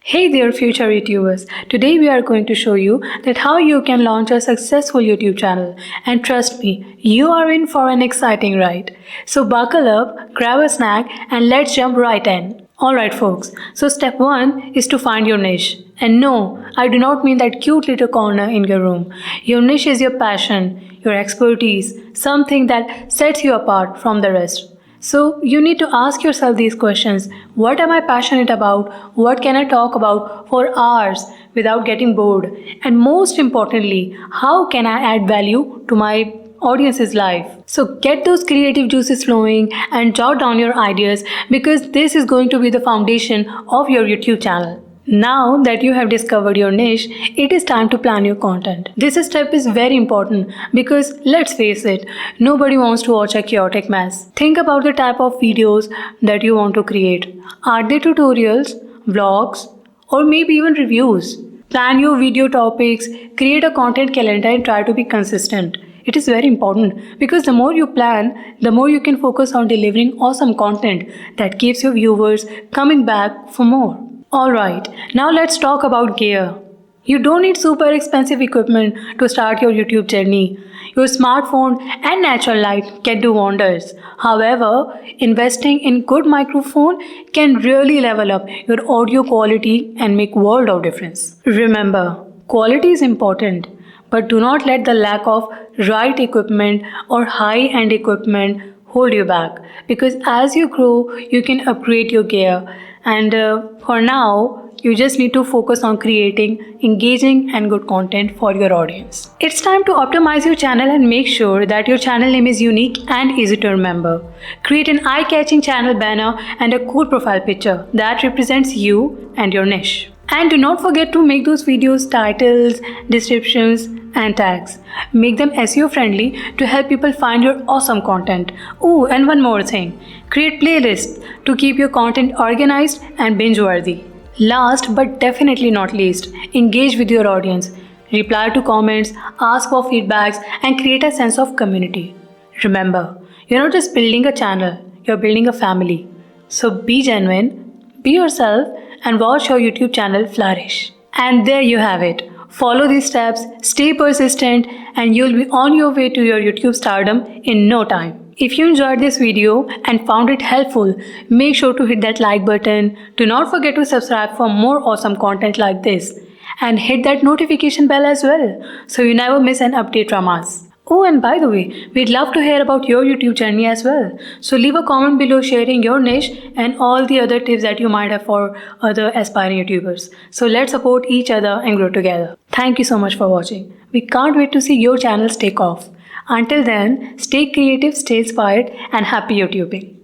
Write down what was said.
Hey there future YouTubers. Today we are going to show you that how you can launch a successful YouTube channel. And trust me, you are in for an exciting ride. So buckle up, grab a snack and let's jump right in. Alright folks, so step 1 is to find your niche. And no, I do not mean that cute little corner in your room. Your niche is your passion, your expertise, something that sets you apart from the rest. So you need to ask yourself these questions. What am I passionate about? What can I talk about for hours without getting bored? And most importantly, how can I add value to my audience's life? So get those creative juices flowing and jot down your ideas because this is going to be the foundation of your YouTube channel. Now that you have discovered your niche, it is time to plan your content. This step is very important because let's face it, nobody wants to watch a chaotic mess. Think about the type of videos that you want to create. Are they tutorials, vlogs, or maybe even reviews? Plan your video topics, create a content calendar and try to be consistent. It is very important because the more you plan, the more you can focus on delivering awesome content that keeps your viewers coming back for more. Alright, now let's talk about gear. You don't need super expensive equipment to start your YouTube journey. Your smartphone and natural light can do wonders. However, investing in good microphone can really level up your audio quality and make world of difference. Remember, quality is important, but do not let the lack of right equipment or high-end equipment hold you back because as you grow, you can upgrade your gear. And for now, you just need to focus on creating engaging and good content for your audience. It's time to optimize your channel and make sure that your channel name is unique and easy to remember. Create an eye-catching channel banner and a cool profile picture that represents you and your niche. And do not forget to make those videos titles, descriptions, and tags. Make them SEO friendly to help people find your awesome content. Oh, and one more thing. Create playlists to keep your content organized and binge-worthy. Last but definitely not least, engage with your audience. Reply to comments, ask for feedbacks, and create a sense of community. Remember, you're not just building a channel, you're building a family. So be genuine, be yourself, and watch your YouTube channel flourish. And there you have it. Follow these steps, stay persistent, and you'll be on your way to your YouTube stardom in no time. If you enjoyed this video and found it helpful, make sure to hit that like button. Do not forget to subscribe for more awesome content like this. And hit that notification bell as well, so you never miss an update from us. Oh, and by the way, we'd love to hear about your YouTube journey as well. So leave a comment below sharing your niche and all the other tips that you might have for other aspiring YouTubers. So let's support each other and grow together. Thank you so much for watching. We can't wait to see your channels take off. Until then, stay creative, stay inspired, and happy YouTubing.